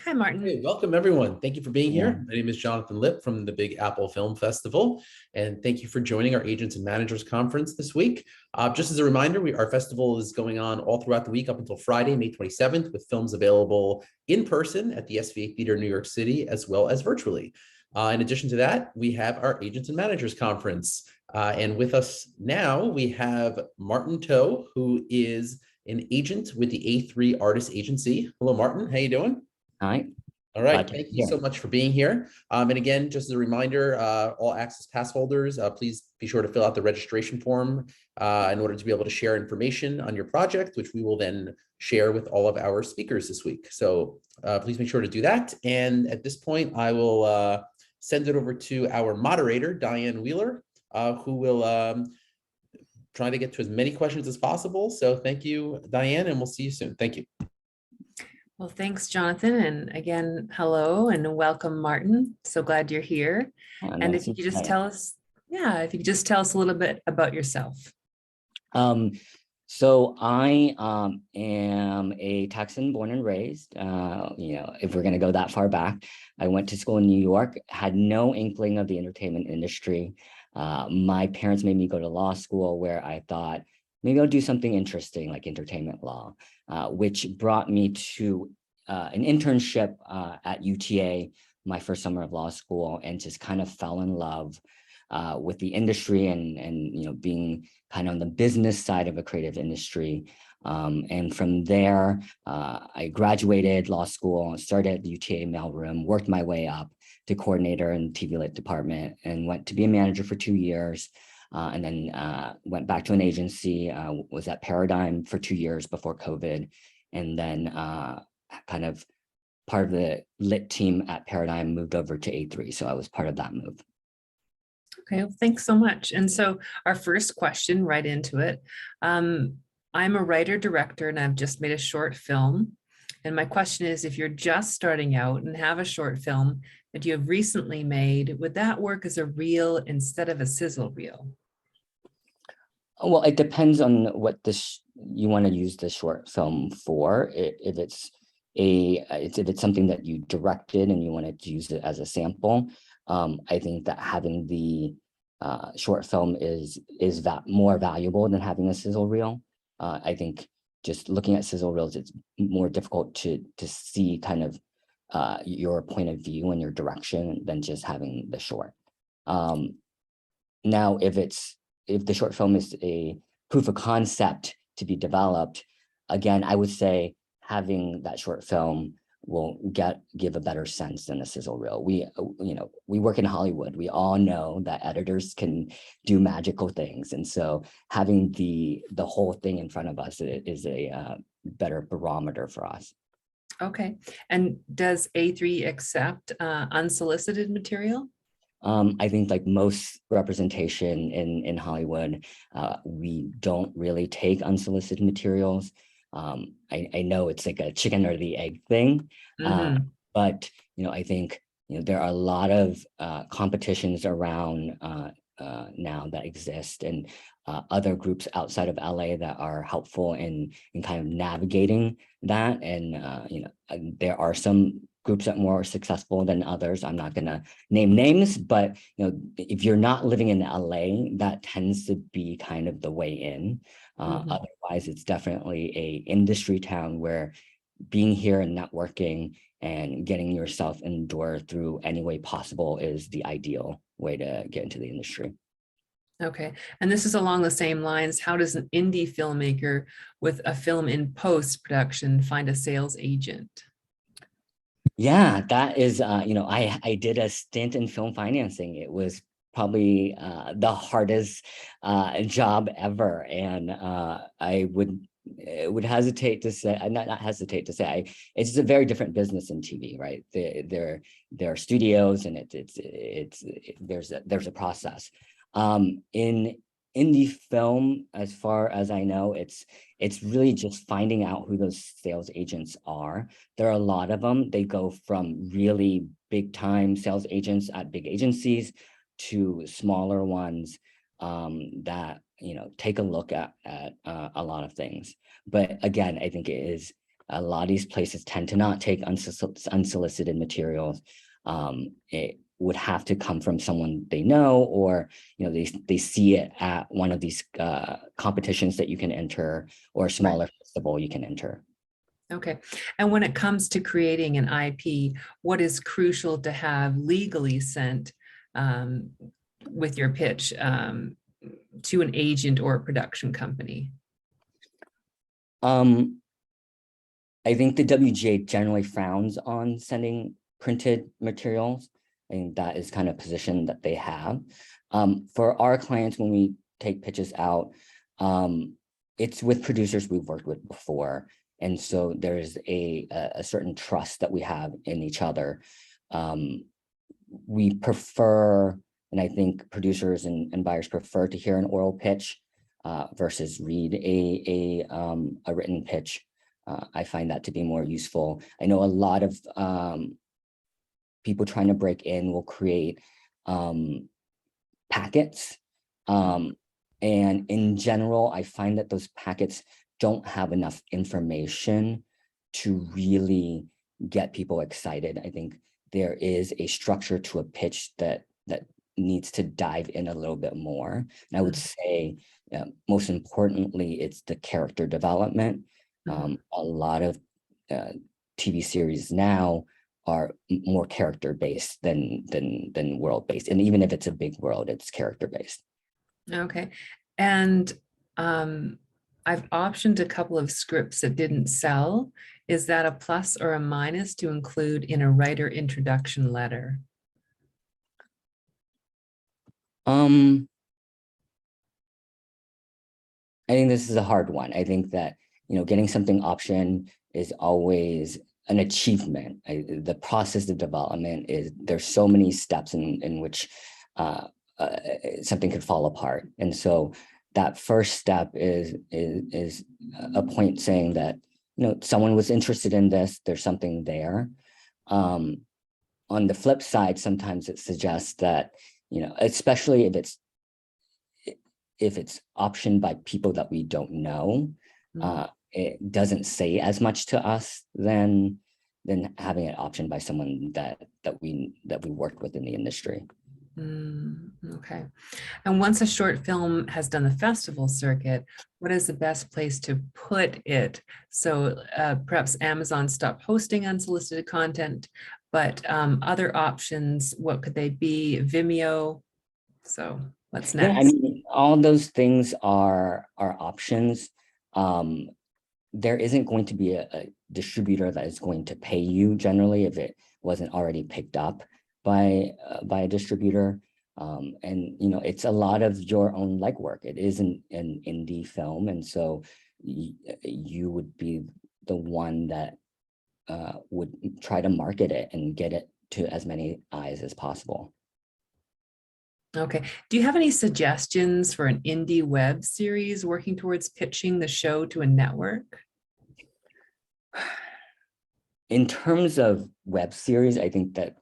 Hi, Martin. Hey, welcome everyone. Thank you for being Yeah. here. My name is Jonathan Lipp from the Big Apple Film Festival, and thank you for joining our Agents and Managers Conference this week. Just as a reminder, our festival is going on all throughout the week up until Friday, May 27th, with films available in person at the SVA Theater in New York City, as well as virtually. In addition to that, we have our Agents and Managers Conference. And with us now, we have Martin Toe, who is an agent with the A3 Artist Agency. Hello, Martin. How you doing? Hi. All right, Glad to thank be you so here. much for being here. And again, just as a reminder, all access pass holders, please be sure to fill out the registration form in order to be able to share information on your project, which we will then share with all of our speakers this week. So please make sure to do that. And at this point, I will send it over to our moderator, Dianne Wieler, who will try to get to as many questions as possible. So thank you, Dianne, and we'll see you soon. Thank you. Well, thanks, Jonathan. And again, hello and welcome, Martin. So glad you're here. And if you could just tell us, if you could just tell us a little bit about yourself. So I am a Texan born and raised. If we're going to go that far back, I went to school in New York, had no inkling of the entertainment industry. My parents made me go to law school where I thought maybe I'll do something interesting like entertainment law, which brought me to an internship at UTA, my first summer of law school, and just kind of fell in love with the industry and being kind of on the business side of a creative industry. And from there, I graduated law school, started at the UTA mailroom, worked my way up to coordinator in the TV Lit department, and went to be a manager for 2 years. And then went back to an agency, was at Paradigm for 2 years before COVID, and then kind of part of the Lit team at Paradigm moved over to A3. So I was part of that move. Okay, well, thanks so much. And so our first question, right into it. I'm a writer director and I've just made a short film. And my question is, if you're just starting out and have a short film that you have recently made, would that work as a reel instead of a sizzle reel? Well, it depends on what you want to use the short film for. If it's something that you directed and you want to use it as a sample, I think that having the short film is more valuable than having a sizzle reel. I think just looking at sizzle reels, it's more difficult to see kind of your point of view and your direction than just having the short. Now, if the short film is a proof of concept to be developed, again, I would say having that short film will give a better sense than a sizzle reel. We work in Hollywood. We all know that editors can do magical things. And so having the whole thing in front of us is a better barometer for us. Okay. And does A3 accept unsolicited material? I think like most representation in Hollywood, we don't really take unsolicited materials. I know it's like a chicken or the egg thing, but I think there are a lot of competitions around now that exist, and other groups outside of LA that are helpful in kind of navigating that. And there are some groups that are more successful than others. I'm not going to name names, but if you're not living in LA, that tends to be kind of the way in. Otherwise, it's definitely a industry town where being here and networking and getting yourself in the door through any way possible is the ideal way to get into the industry. Okay. And this is along the same lines. How does an indie filmmaker with a film in post-production find a sales agent? Yeah, that is, I did a stint in film financing. It was probably the hardest job ever. And I would hesitate to say, not hesitate to say, it's a very different business in TV, right? There are studios, and there's a process. In indie film, as far as I know, it's really just finding out who those sales agents are. There are a lot of them. They go from really big time sales agents at big agencies to smaller ones that take a look at a lot of things. But again, I think it is a lot of these places tend to not take unsolicited materials. It would have to come from someone they know, or they see it at one of these competitions that you can enter, or a smaller festival you can enter. Okay. And when it comes to creating an IP, what is crucial to have legally sent with your pitch to an agent or a production company? I think the WGA generally frowns on sending printed materials. I think that is kind of position that they have. For our clients, when we take pitches out, it's with producers we've worked with before. And so there's a certain trust that we have in each other. We prefer, and I think producers and buyers prefer to hear an oral pitch versus read a written pitch. I find that to be more useful. I know a lot of people trying to break in will create packets. And in general, I find that those packets don't have enough information to really get people excited. I think there is a structure to a pitch that needs to dive in a little bit more. And I would say, most importantly, it's the character development. A lot of TV series now are more character-based than world-based. And even if it's a big world, it's character-based. Okay. And I've optioned a couple of scripts that didn't sell. Is that a plus or a minus to include in a writer introduction letter? I think this is a hard one. I think that, getting something optioned is always an achievement. The process of development there's so many steps in which something could fall apart. And so that first step is a point saying that, someone was interested in this, there's something there. On the flip side, sometimes it suggests that, especially if it's optioned by people that we don't know, it doesn't say as much to us than having it optioned by someone that we worked with in the industry. Okay. And once a short film has done the festival circuit, what is the best place to put it? So perhaps Amazon stopped hosting unsolicited content, but other options, what could they be? Vimeo. So what's next? Yeah, I mean, all those things are options. There isn't going to be a distributor that is going to pay you generally if it wasn't already picked up by a distributor. And it's a lot of your own legwork. It is an indie film, and so you would be the one that would try to market it and get it to as many eyes as possible. Okay. Do you have any suggestions for an indie web series working towards pitching the show to a network? In terms of web series, I think that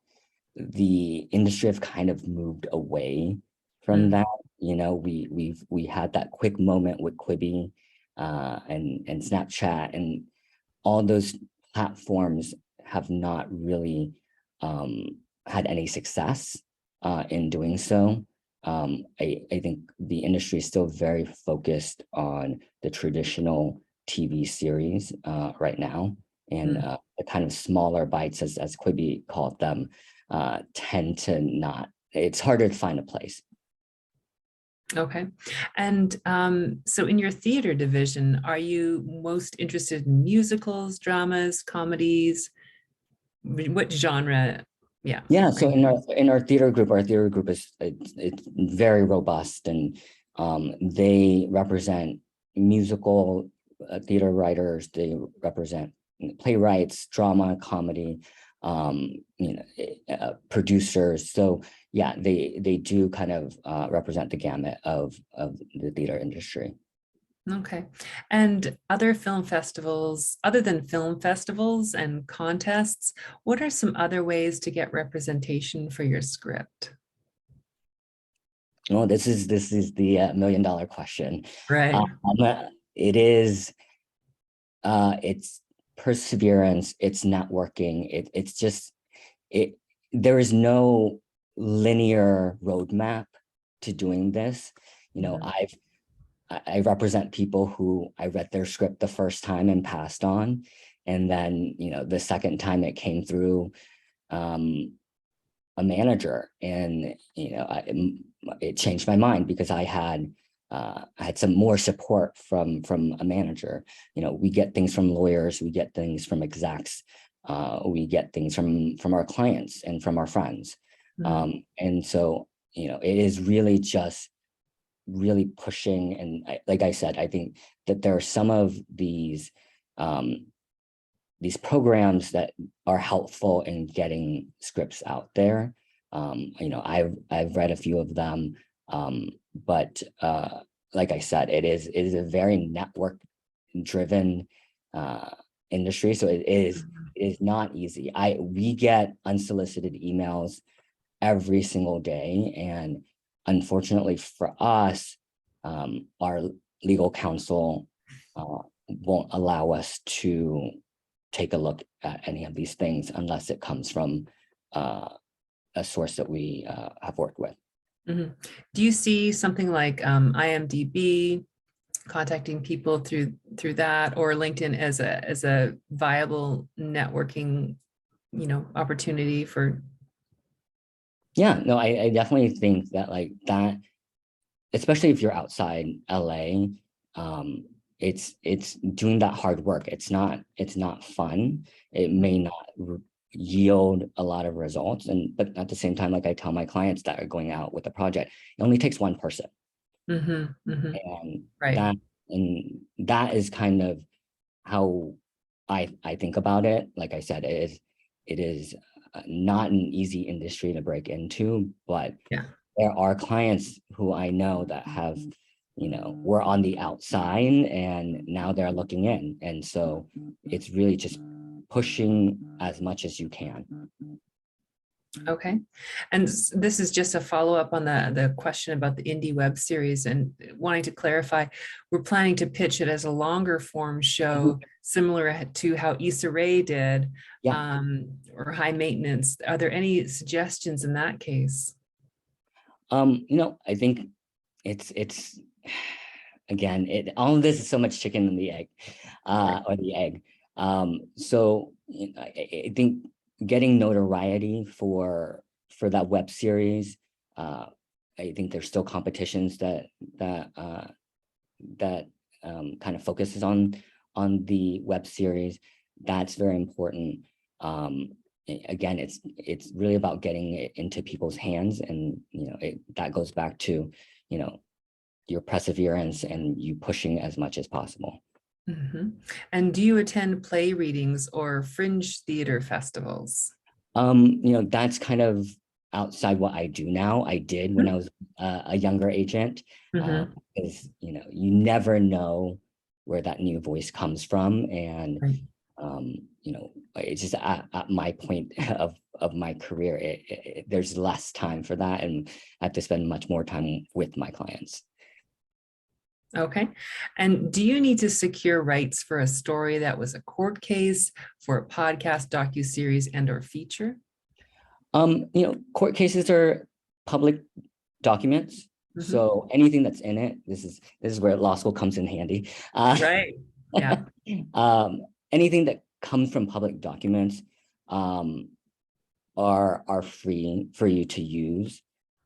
the industry have kind of moved away from that. We had that quick moment with Quibi and Snapchat, and all those platforms have not really had any success in doing so. I think the industry is still very focused on the traditional TV series right now, and the kind of smaller bites, as Quibi called them, tend to not. It's harder to find a place. Okay. And so in your theater division, are you most interested in musicals, dramas, comedies? What genre? Yeah. Yeah. So in our theater group is it's very robust, and they represent musical theater writers. They represent playwrights, drama, comedy, producers. So yeah, they do kind of represent the gamut of the theater industry. Okay. And other film festivals, other than film festivals and contests, what are some other ways to get representation for your script? Oh, this is the $1 million question. Right. It is. It's perseverance, it's networking. It's just, there is no linear roadmap to doing this. You know, I represent people who I read their script the first time and passed on. And then, you know, the second time it came through a manager, and, you know, it changed my mind because I had some more support from a manager. You know, we get things from lawyers, we get things from execs, we get things from our clients and from our friends. And so, you know, it is really just really pushing. And like I said, I think that there are some of these programs that are helpful in getting scripts out there. You know, I've read a few of them, but like I said, it is a very network driven industry. So it is not easy. We get unsolicited emails every single day, and unfortunately for us, our legal counsel won't allow us to take a look at any of these things unless it comes from a source that we have worked with. Do you see something like IMDb contacting people through that, or LinkedIn as a viable networking, you know, opportunity for? Yeah, no, I definitely think that, like, that, especially if you're outside LA, it's doing that hard work. It's not fun. It may not yield a lot of results, but at the same time, like I tell my clients that are going out with a project, it only takes one person. And right. that is kind of how I think about it. Like I said, it is not an easy industry to break into, but there are clients who I know that have, you know, were on the outside and now they're looking in. And so it's really just pushing as much as you can. Okay. And this is just a follow-up on the question about the indie web series, and wanting to clarify, we're planning to pitch it as a longer form show, similar to how Issa Rae did, or High Maintenance. Are there any suggestions in that case? You know, I think it's again, all of this is so much chicken and the egg, or the egg. So you know, I think getting notoriety for that web series, I think there's still competitions that kind of focuses on the web series. That's very important. Again, it's really about getting it into people's hands, and you know, that goes back to, you know, your perseverance and you pushing as much as possible. And do you attend play readings or fringe theater festivals? You know, that's kind of outside what I do now. I did when I was a younger agent, because, you know, you never know where that new voice comes from. And, you know, it's just at my point of my career, there's less time for that. And I have to spend much more time with my clients. Okay. And do you need to secure rights for a story that was a court case, for a podcast, docuseries, and or feature? You know, court cases are public documents. So anything that's in it, this is where law school comes in handy. Right. Yeah. Anything that comes from public documents are free for you to use.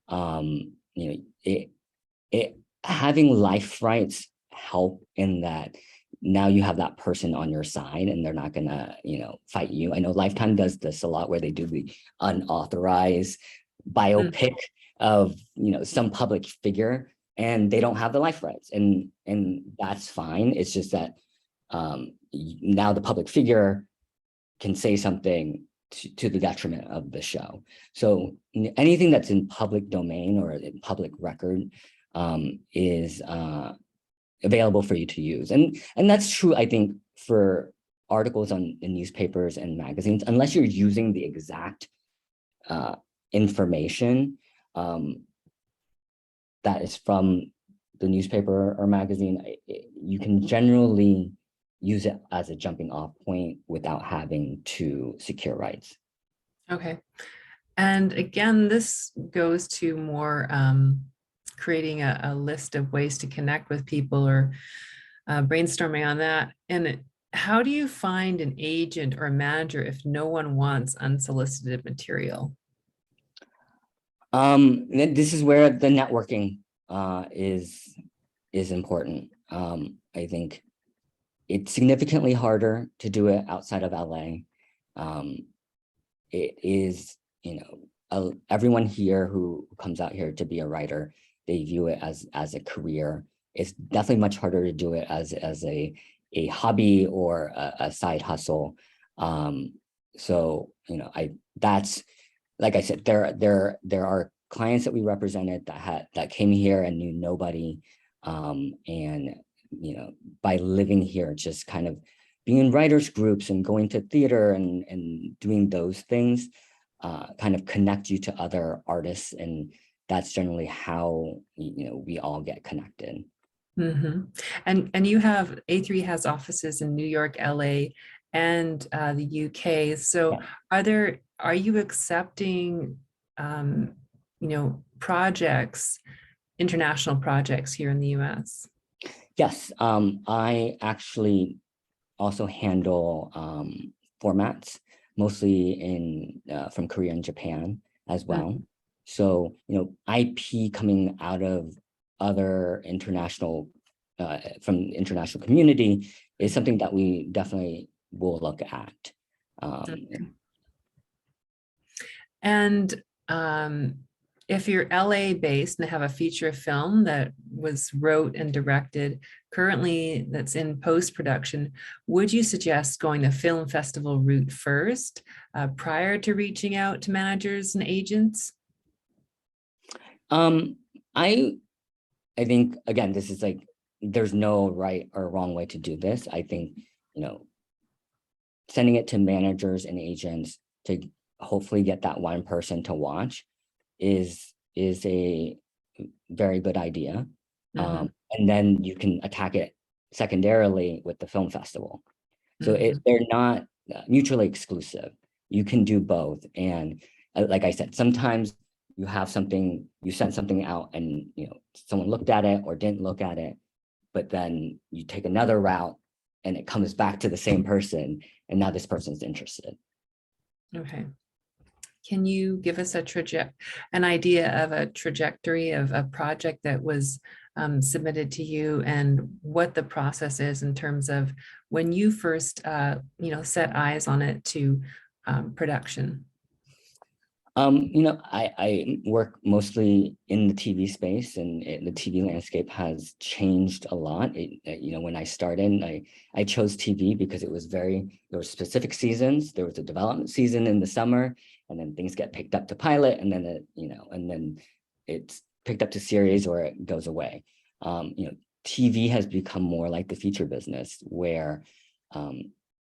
You know, having life rights help in that now you have that person on your side and they're not gonna, you know, fight you. I know Lifetime does this a lot, where they do the unauthorized biopic of, you know, some public figure, and they don't have the life rights, and that's fine. It's just that now the public figure can say something to the detriment of the show. So anything that's in public domain or in public record is available for you to use. And that's true, I think, for articles in newspapers and magazines, unless you're using the exact information that is from the newspaper or magazine. You can generally use it as a jumping off point without having to secure rights. Okay. And again, this goes to more creating a list of ways to connect with people or brainstorming on that. And how do you find an agent or a manager if no one wants unsolicited material? This is where the networking is important. I think it's significantly harder to do it outside of LA. It is, everyone here who comes out here to be a writer, they view it as a career. It's definitely much harder to do it as a hobby or a side hustle. So, that's, like I said, there are clients that we represented that came here and knew nobody. And, by living here, just kind of being in writers groups and going to theater and doing those things, kind of connect you to other artists. And that's generally how, we all get connected. Mm-hmm. And you have, A3 has offices in New York, LA, and the UK. So Yeah. are you accepting, projects, international projects here in the US? Yes, I actually also handle formats, mostly from Korea and Japan as well. So, IP coming out of other international, from the international community is something that we definitely will look at. And if you're LA based and have a feature film that was wrote and directed currently that's in post-production, would you suggest going the film festival route first prior to reaching out to managers and agents? I think, again, this is like, there's no right or wrong way to do this. I think, sending it to managers and agents to hopefully get that one person to watch is a very good idea. And then you can attack it secondarily with the film festival. So they're not mutually exclusive. You can do both. And like I said, sometimes you have something, you send something out and someone looked at it or didn't look at it, but then you take another route and it comes back to the same person, and now this person's interested. Okay. Can you give us an idea of a trajectory of a project that was submitted to you and what the process is in terms of when you first, set eyes on it to production? I work mostly in the TV space, and the TV landscape has changed a lot. When I started, I chose TV because there were specific seasons. There was a development season in the summer, and then things get picked up to pilot, and then it's picked up to series or it goes away. TV has become more like the feature business, where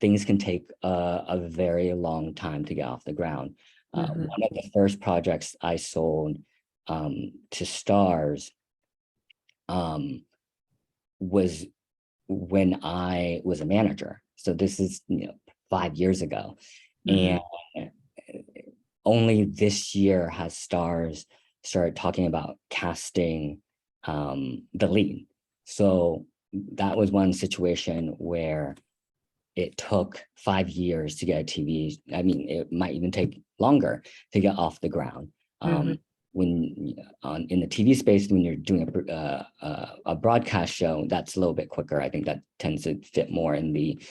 things can take a very long time to get off the ground. One of the first projects I sold to Stars was when I was a manager. So this is 5 years ago, and only this year has Stars started talking about casting the lead. So that was one situation where it took 5 years to get a TV. I mean, it might even take longer to get off the ground. When in the TV space, when you're doing a broadcast show, that's a little bit quicker. I think that tends to fit more in the,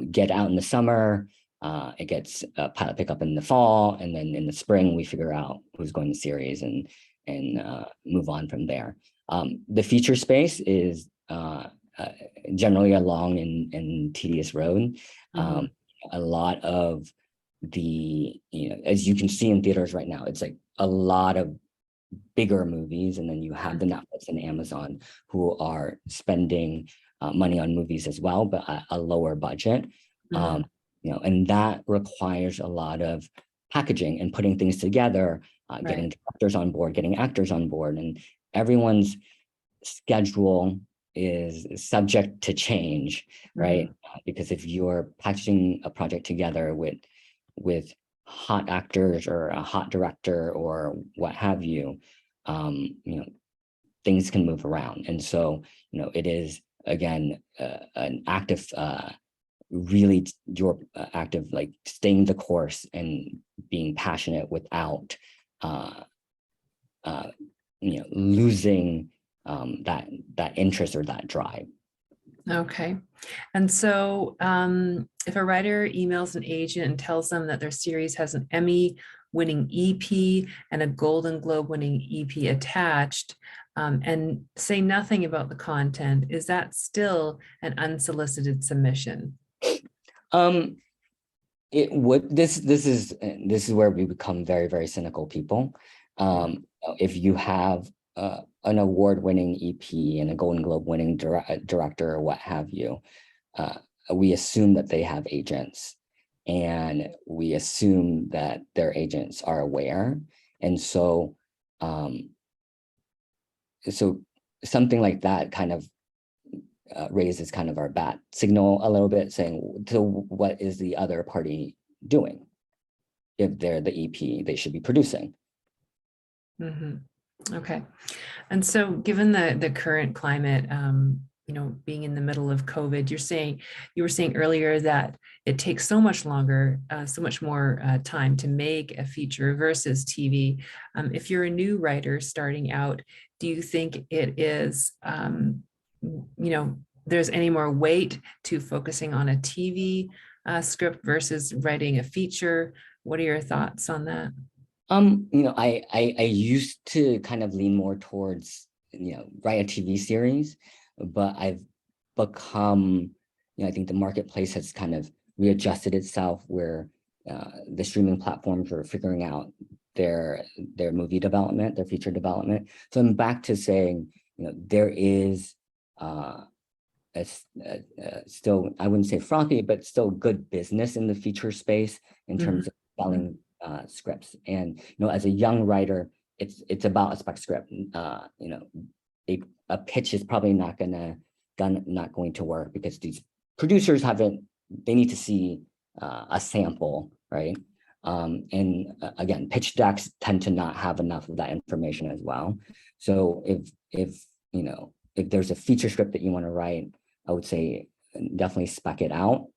get out in the summer. It gets pilot pickup in the fall, and then in the spring we figure out who's going to series and move on from there. The feature space is generally a long and tedious road. A lot of the, as you can see in theaters right now, it's like a lot of bigger movies, and then you have the Netflix and Amazon who are spending money on movies as well, but at a lower budget. And that requires a lot of packaging and putting things together, getting directors on board, getting actors on board, and everyone's schedule is subject to change, right? Because if you're packaging a project together with hot actors or a hot director or what have you, things can move around. And so, it is, again, an active, really your active, like staying the course and being passionate without, losing that interest or that drive. Okay. And so if a writer emails an agent and tells them that their series has an Emmy-winning EP and a Golden Globe-winning EP attached, and say nothing about the content, is that still an unsolicited submission? It would. This is where we become very, very cynical people. If you have an award-winning EP and a Golden Globe-winning director or what have you, we assume that they have agents, and we assume that their agents are aware. And so, so something like that kind of raises kind of our bat signal a little bit, saying, so what is the other party doing? If they're the EP, they should be producing. Okay. And so given the current climate, being in the middle of COVID, you were saying earlier that it takes so much longer, so much more time to make a feature versus TV. If you're a new writer starting out, do you think it is, there's any more weight to focusing on a TV script versus writing a feature? What are your thoughts on that? I used to kind of lean more towards, write a TV series, but I've become, I think the marketplace has kind of readjusted itself where the streaming platforms are figuring out their movie development, their feature development. So I'm back to saying, there is still, I wouldn't say frothy, but still good business in the feature space in terms of selling scripts. And as a young writer, it's about a spec script. A pitch is probably not going to work because these producers they need to see a sample, right? And again, pitch decks tend to not have enough of that information as well. So if there's a feature script that you want to write, I would say definitely spec it out,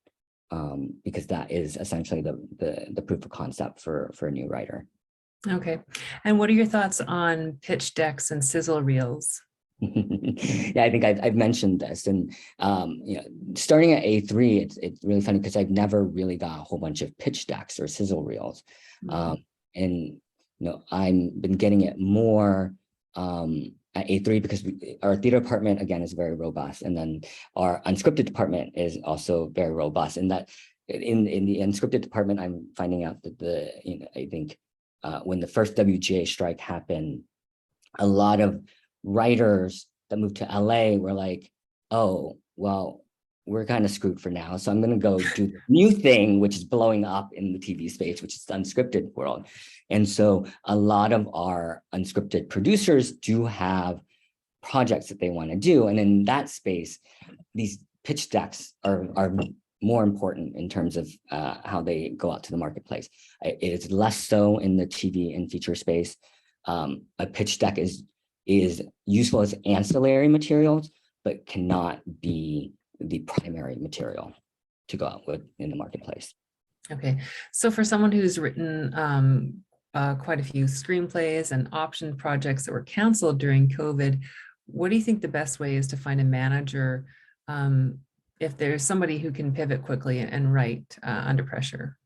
because that is essentially the proof of concept for a new writer. Okay. And what are your thoughts on pitch decks and sizzle reels? Yeah, I think I've mentioned this, and starting at A3, it's really funny because I've never really got a whole bunch of pitch decks or sizzle reels, and I've been getting it more at A3 because our theater department again is very robust, and then our unscripted department is also very robust. And that in the unscripted department, I'm finding out that I think when the first WGA strike happened, a lot of writers that moved to LA were like, oh, well, we're kind of screwed for now. So I'm going to go do the new thing, which is blowing up in the TV space, which is the unscripted world. And so a lot of our unscripted producers do have projects that they want to do. And in that space, these pitch decks are more important in terms of how they go out to the marketplace. It is less so in the TV and feature space. A pitch deck is useful as ancillary materials, but cannot be the primary material to go out with in the marketplace. Okay, so for someone who's written quite a few screenplays and option projects that were canceled during COVID, what do you think the best way is to find a manager if there's somebody who can pivot quickly and write under pressure?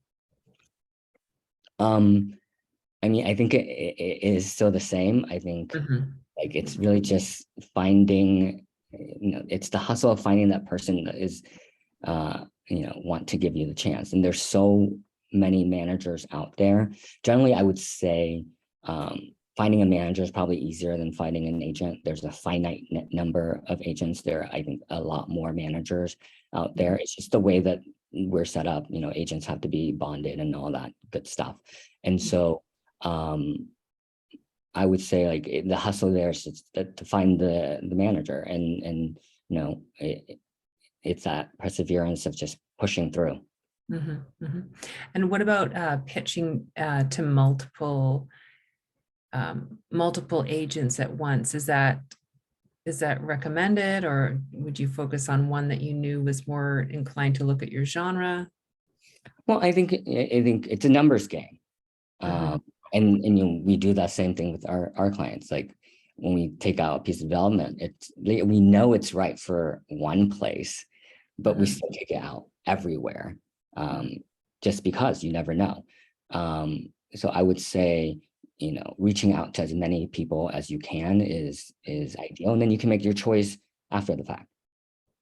I think it is still the same. I think like it's really just finding, it's the hustle of finding that person that is, want to give you the chance. And there's so many managers out there. Generally, I would say finding a manager is probably easier than finding an agent. There's a finite number of agents. There are, I think, a lot more managers out there. It's just the way that we're set up. Agents have to be bonded and all that good stuff. And so I would say like the hustle there is to find the manager and it's that perseverance of just pushing through. And what about pitching to multiple agents at once? Is that recommended, or would you focus on one that you knew was more inclined to look at your genre? Well, I think it's a numbers game. And we do that same thing with our clients. Like when we take out a piece of development, we know it's right for one place, but we still take it out everywhere, just because you never know. So I would say, reaching out to as many people as you can is ideal, and then you can make your choice after the fact.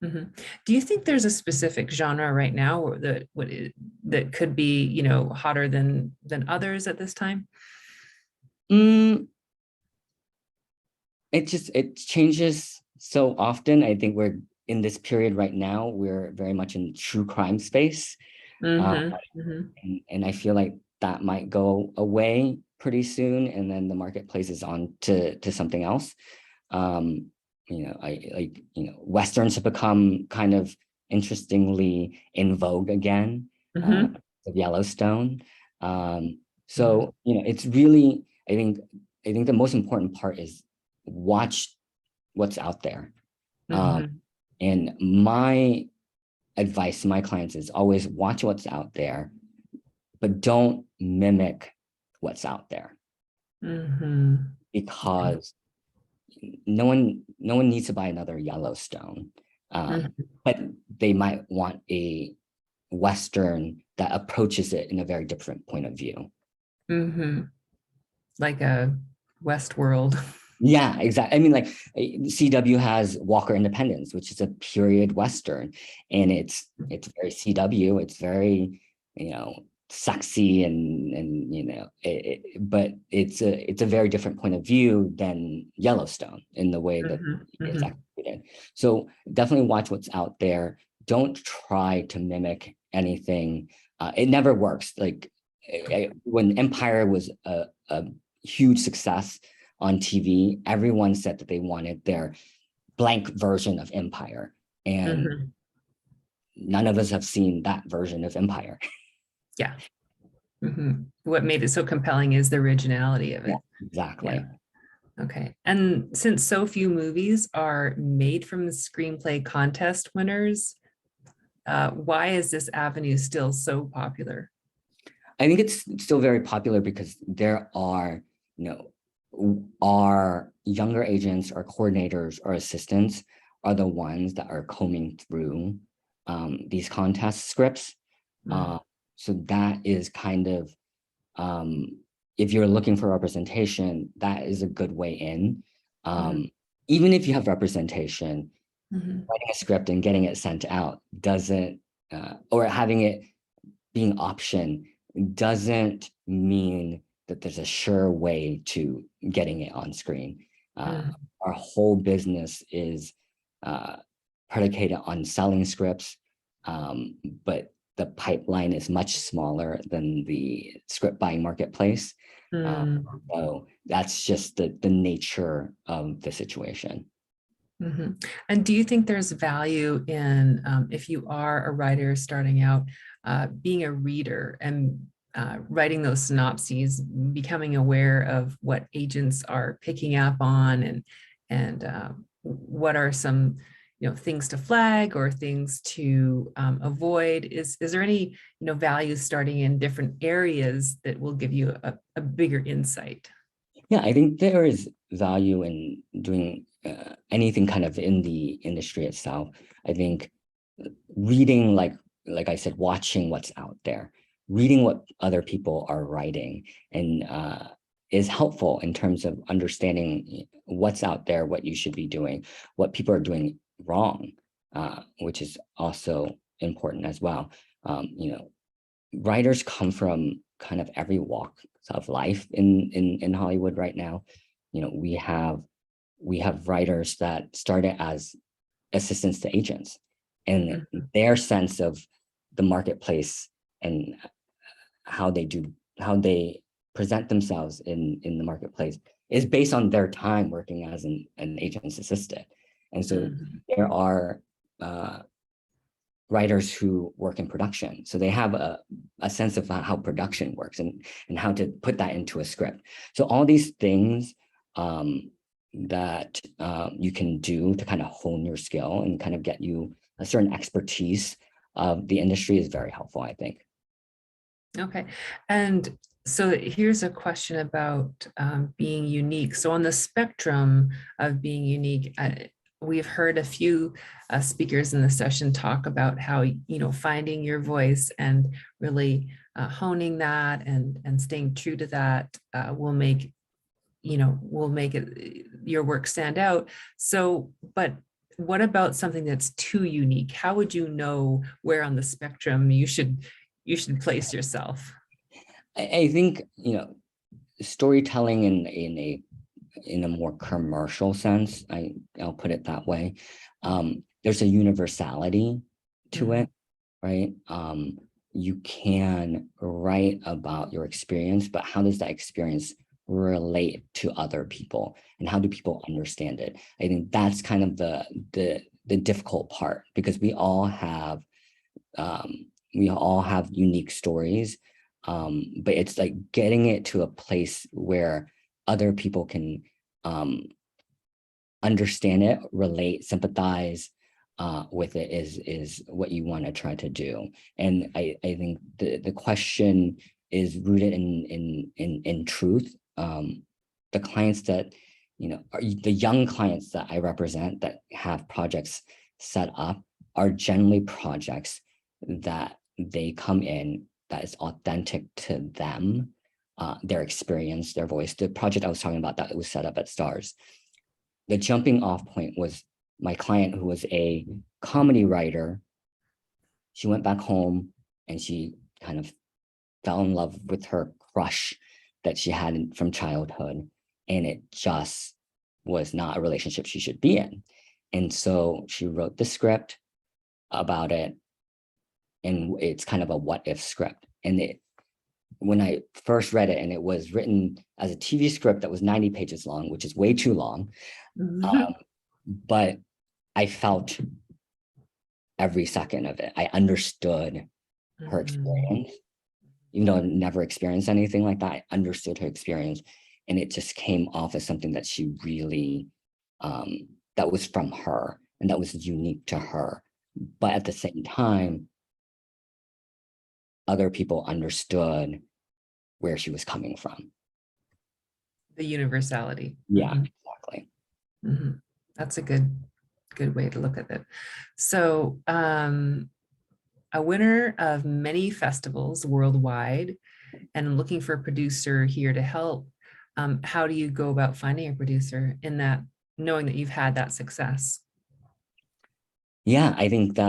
Do you think there's a specific genre right now that could be, hotter than others at this time? It changes so often. I think we're in this period right now. We're very much in true crime space, and I feel like that might go away pretty soon, and then the marketplace is on to something else. Westerns have become kind of interestingly in vogue again, of Yellowstone. So, it's really, I think the most important part is watch what's out there. And my advice to my clients is always watch what's out there, but don't mimic what's out there. Because no one needs to buy another Yellowstone, but they might want a Western that approaches it in a very different point of view. Like a Westworld. Yeah, exactly. I mean, like CW has Walker Independence, which is a period Western, and it's very CW. It's very, sexy but it's a very different point of view than Yellowstone in the way that it's executed. So definitely watch what's out there. Don't try to mimic anything. It never works. Like when Empire was a huge success on TV, everyone said that they wanted their blank version of Empire, and none of us have seen that version of Empire. Yeah. What made it so compelling is the originality of it. Yeah, exactly. Yeah. Okay. And since so few movies are made from the screenplay contest winners, why is this avenue still so popular? I think it's still very popular because there are, our younger agents or coordinators or assistants are the ones that are combing through these contest scripts. So that is kind of, if you're looking for representation, that is a good way in. Even if you have representation, writing a script and getting it sent out doesn't, or having it being option doesn't mean that there's a sure way to getting it on screen. Our whole business is predicated on selling scripts, but the pipeline is much smaller than the script buying marketplace. So that's just the nature of the situation. And do you think there's value in, if you are a writer starting out, being a reader and writing those synopses, becoming aware of what agents are picking up on, and what are some things to flag or things to avoid? Is there any value starting in different areas that will give you a bigger insight? Yeah, I think there is value in doing anything kind of in the industry itself. I think reading, like I said, watching what's out there, reading what other people are writing, and is helpful in terms of understanding what's out there, what you should be doing, what people are doing wrong, which is also important as well. Writers come from kind of every walk of life in Hollywood right now. We have writers that started as assistants to agents, and their sense of the marketplace and how they present themselves in the marketplace is based on their time working as an agent's assistant. And so there are writers who work in production. So they have a sense of how production works and how to put that into a script. So all these things that you can do to kind of hone your skill and kind of get you a certain expertise of the industry is very helpful, I think. Okay. And so here's a question about being unique. So on the spectrum of being unique, we've heard a few speakers in the session talk about how, finding your voice and really honing that and staying true to that will make your work stand out. So, but what about something that's too unique? How would you know where on the spectrum you should place yourself? I think, storytelling in a more commercial sense, I'll put it that way. There's a universality to it, right? You can write about your experience, but how does that experience relate to other people, and how do people understand it? I think that's kind of the difficult part, because we all have unique stories, but it's like getting it to a place where other people can understand it, relate, sympathize with it is what you want to try to do. And I think the question is rooted in truth. The clients that, are the young clients that I represent that have projects set up are generally projects that they come in that is authentic to them, their experience, their voice. The project I was talking about that was set up at Stars, the jumping off point was my client, who was a comedy writer. She went back home and she kind of fell in love with her crush that she had from childhood, and it just was not a relationship she should be in. And so she wrote the script about it, and it's kind of a what if script. And when I first read it, and it was written as a TV script that was 90 pages long, which is way too long, but I felt every second of it. I understood her experience. Even though I never experienced anything like that, I understood her experience, and it just came off as something that she really, that was from her and that was unique to her. But at the same time, other people understood where she was coming from. The universality. Yeah, exactly. That's a good way to look at it. So a winner of many festivals worldwide, and I'm looking for a producer here to help. How do you go about finding a producer in that, knowing that you've had that success? Yeah, I think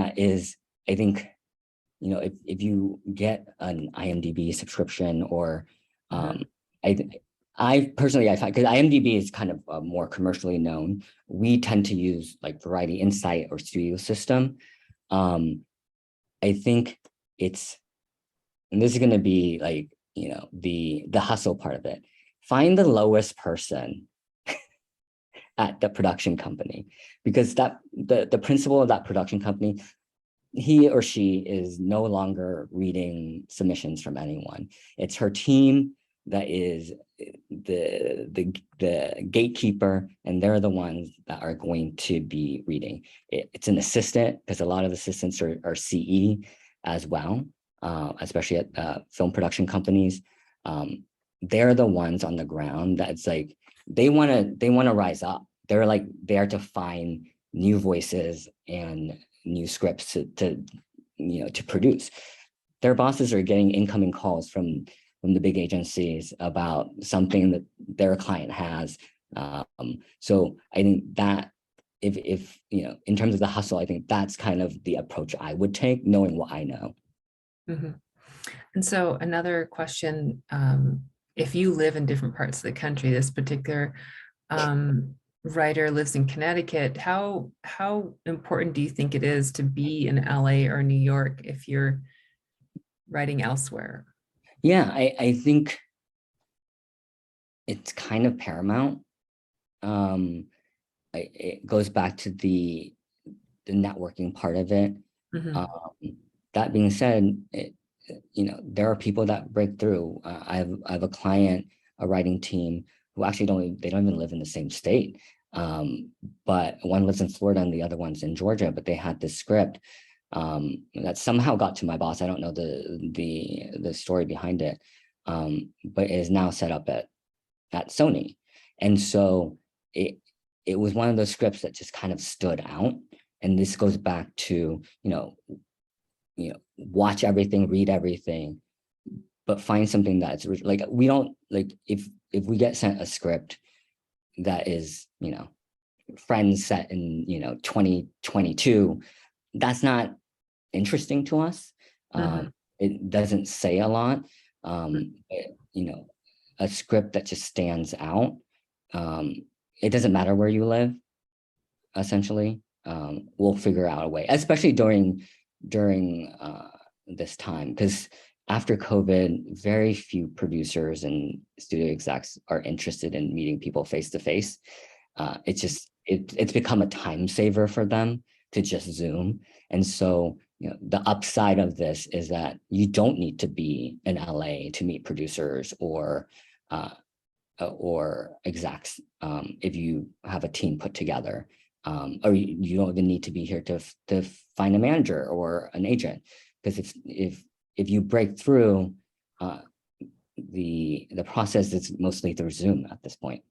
if you get an IMDb subscription, or I personally, I find, because IMDb is kind of more commercially known, we tend to use like Variety Insight or Studio System. I think it's, and this is going to be like, the hustle part of it. Find the lowest person at the production company, because that the principal of that production company, he or she is no longer reading submissions from anyone. It's her team that is the gatekeeper, and they're the ones that are going to be reading. It's an assistant, because a lot of assistants are CE as well, especially at film production companies. They're the ones on the ground that's like, they want to rise up. They're like there to find new voices and new scripts to produce. Their bosses are getting incoming calls from the big agencies about something that their client has. So I think that if in terms of the hustle, I think that's kind of the approach I would take, knowing what I know. And so another question, if you live in different parts of the country, this particular writer lives in Connecticut, how important do you think it is to be in LA or New York if you're writing elsewhere? Yeah, I think it's kind of paramount. it goes back to the networking part of it. Mhm. That being said, there are people that break through. I have a client, a writing team who actually don't even live in the same state. But one lives in Florida and the other one's in Georgia, but they had this script that somehow got to my boss. I don't know the story behind it, but it is now set up at Sony. And so it was one of those scripts that just kind of stood out. And this goes back to, watch everything, read everything, but find something that's like, we don't like, if we get sent a script that is, Friends set in, 2022, that's not interesting to us. Mhm. It doesn't say a lot. A script that just stands out. It doesn't matter where you live, essentially. We'll figure out a way, especially during this time, because after COVID, very few producers and studio execs are interested in meeting people face to face. It's become a time saver for them to just Zoom. And so, the upside of this is that you don't need to be in LA to meet producers or execs if you have a team put together. Or you don't even need to be here to find a manager or an agent, because if you break through, the process is mostly through Zoom at this point.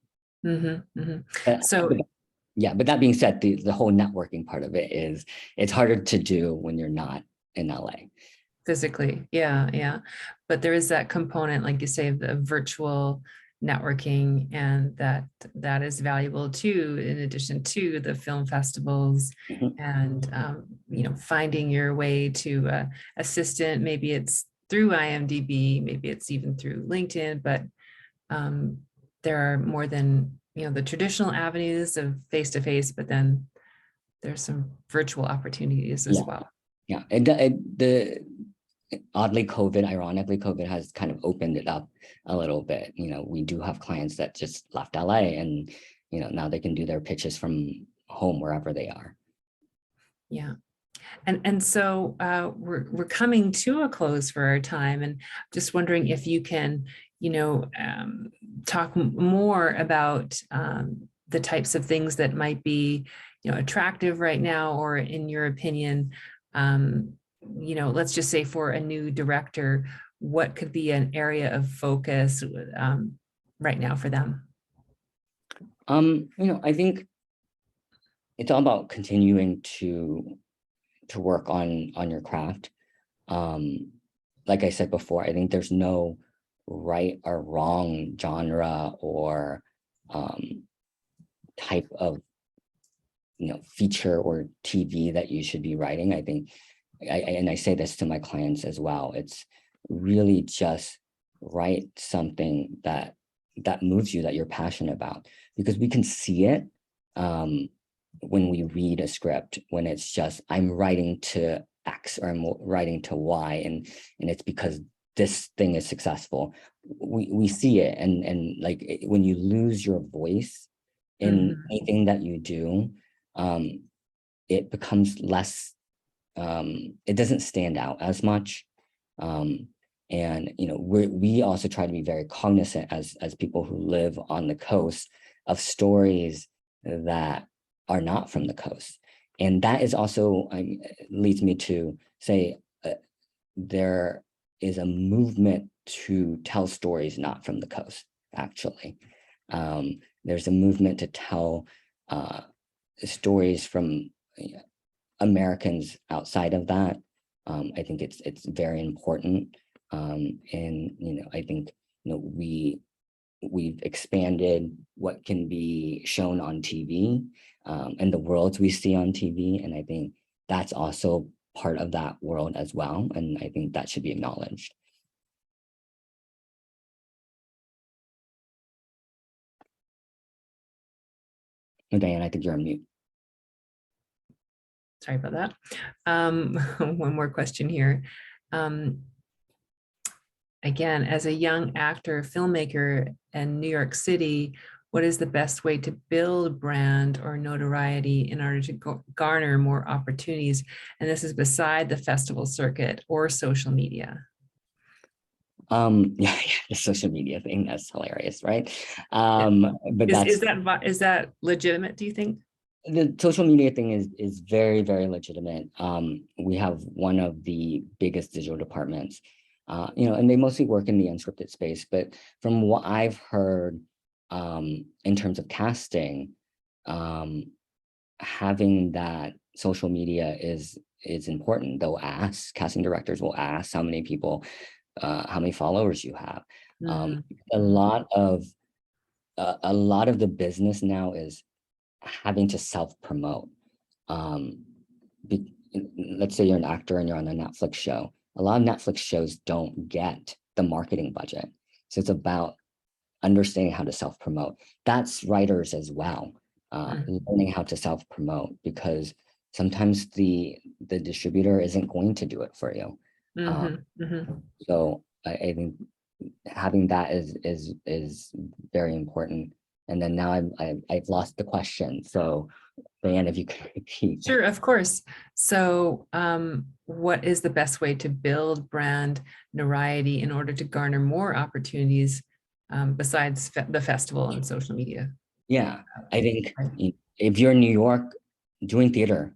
Mhm. Mhm. But, So yeah, but that being said, the whole networking part of it is, it's harder to do when you're not in LA. physically, yeah. But there is that component, like you say, of the virtual networking, and that is valuable too, in addition to the film festivals Mhm. and finding your way to assistant. Maybe it's through IMDb, maybe it's even through LinkedIn, but there are more than the traditional avenues of face-to-face, but then there's some virtual opportunities as Yeah, well. yeah. Ironically, COVID has kind of opened it up a little bit. We do have clients that just left LA, and now they can do their pitches from home wherever they are. Yeah. And so we're coming to a close for our time, and just wondering if you can, talk more about the types of things that might be, attractive right now, or in your opinion, let's just say for a new director, what could be an area of focus right now for them? I think it's all about continuing to work on your craft. Like I said before, I think there's no right or wrong genre or type of feature or TV that you should be writing. I think, and I say this to my clients as well, it's really just write something that moves you, that you're passionate about, because we can see it when we read a script, when it's just, I'm writing to X or I'm writing to Y, and it's because this thing is successful. We see it, and like when you lose your voice in anything that you do, it becomes less, it doesn't stand out as much. And we also try to be very cognizant as people who live on the coast of stories that are not from the coast. And that is also leads me to say there is a movement to tell stories not from the coast, actually. There's a movement to tell stories from Americans outside of that. I think it's very important. And I think we've expanded what can be shown on TV, and the worlds we see on TV. And I think that's also part of that world as well. And I think that should be acknowledged. Oh, Dianne, I think you're on mute. Sorry about that. One more question here. Again, as a young actor, filmmaker in New York City, what is the best way to build brand or notoriety in order to garner more opportunities? And this is beside the festival circuit or social media. Yeah, the social media thing, that's hilarious, right? But Is that legitimate, do you think? The social media thing is very, very legitimate. We have one of the biggest digital departments, and they mostly work in the unscripted space. But from what I've heard, in terms of casting, having that social media is important. They'll ask, casting directors will ask how many people, how many followers you have. A lot of the business now is having to self-promote. Let's say you're an actor and you're on a Netflix show. A lot of Netflix shows don't get the marketing budget. So it's about understanding how to self-promote. That's writers as well, learning how to self-promote, because sometimes the distributor isn't going to do it for you. So I think having that is very important. And then now I've lost the question. So Dianne, if you could repeat. Sure, of course. So what is the best way to build brand notoriety in order to garner more opportunities besides the festival and social media? Yeah, I think if you're in New York doing theater,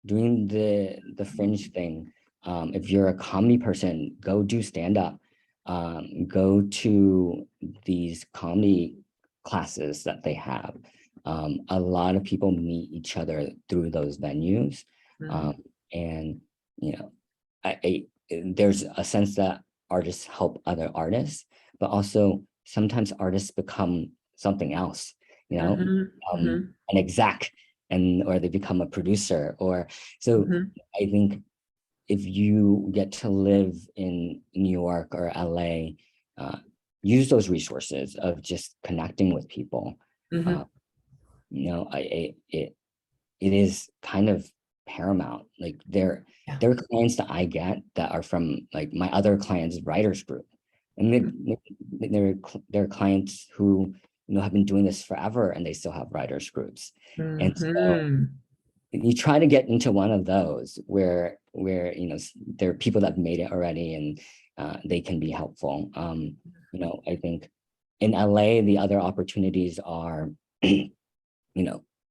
doing the fringe thing, if you're a comedy person, go do stand-up, go to these comedy classes that they have. A lot of people meet each other through those venues. And, there's a sense that artists help other artists, but also sometimes artists become something else, an exec, or they become a producer, or so. I think if you get to live in New York or LA, use those resources of just connecting with people. It is kind of paramount. Like there are clients that I get that are from like my other clients' writers group, and there are clients who have been doing this forever and they still have writers groups. And so you try to get into one of those where there are people that have made it already and they can be helpful. I think in LA the other opportunities are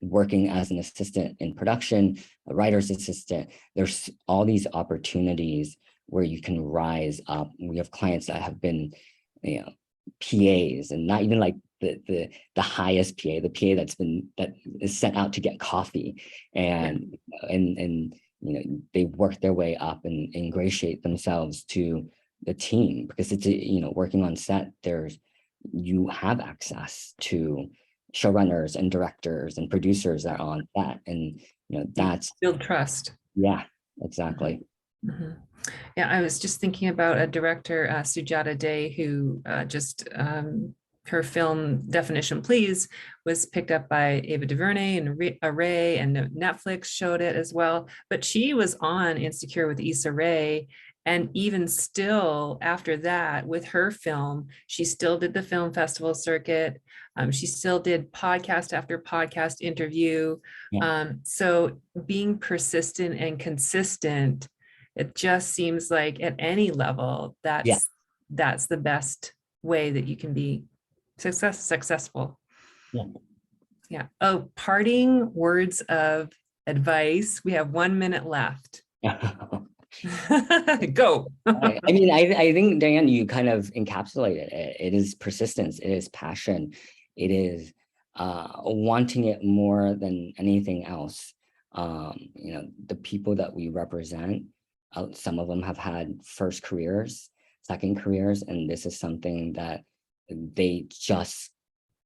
working as an assistant in production, a writer's assistant. There's all these opportunities where you can rise up. We have clients that have been PAs, and not even like the highest PA, the PA that is sent out to get coffee, and they work their way up and ingratiate themselves to the team, because it's working on set, you have access to showrunners and directors and producers that are on set, and that's build trust. Yeah, exactly. Yeah, I was just thinking about a director, Sujata Day, who her film Definition Please was picked up by Ava DuVernay and Array, and Netflix showed it as well. But she was on Insecure with Issa Rae, and even still after that, with her film, she still did the film festival circuit. She still did podcast after podcast interview. So being persistent and consistent, it just seems like at any level, that's the best way that you can be successful. Yeah. Oh, parting words of advice. We have 1 minute left. Go. I mean, I think, Dianne, you kind of encapsulated it. It is persistence. It is passion. It is wanting it more than anything else. The people that we represent, some of them have had first careers, second careers, and this is something that they just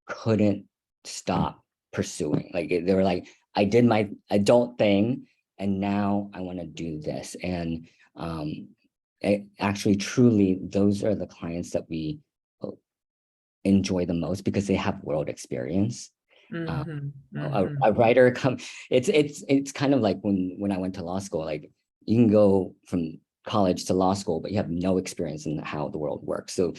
couldn't stop pursuing. Like they were like, I did my adult thing, and now I want to do this. And actually, truly, those are the clients that we enjoy the most, because they have world experience. A writer it's kind of like when I went to law school. Like, you can go from college to law school, but you have no experience in how the world works. So,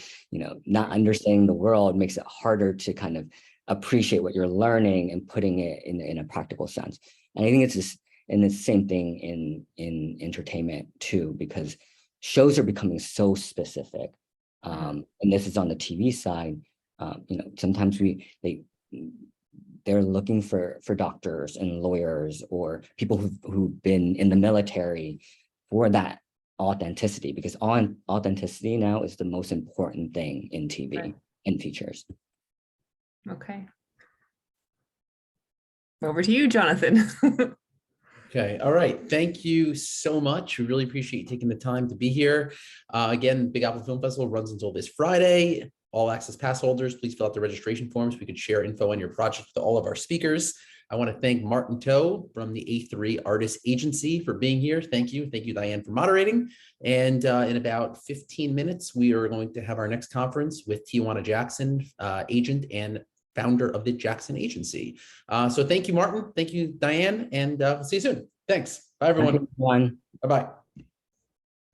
not understanding the world makes it harder to kind of appreciate what you're learning and putting it in a practical sense. And I think it's just, and the same thing in entertainment too, because shows are becoming so specific. And this is on the TV side. Sometimes they're looking for doctors and lawyers or people who've been in the military for that authenticity, because authenticity now is the most important thing in TV and features. Okay. Over to you, Jonathan. Okay. All right. Thank you so much. We really appreciate you taking the time to be here. Again, Big Apple Film Festival runs until this Friday. All access pass holders, please fill out the registration forms. We could share info on your project with all of our speakers. I want to thank Martin Toe from the A3 Artist Agency for being here. Thank you. Thank you, Dianne, for moderating. And in about 15 minutes, we are going to have our next conference with Tijuana Jackson, agent and founder of the Jackson Agency. So thank you, Martin. Thank you, Dianne, and we'll see you soon. Thanks. Bye, everyone. Thank you, everyone. Bye-bye.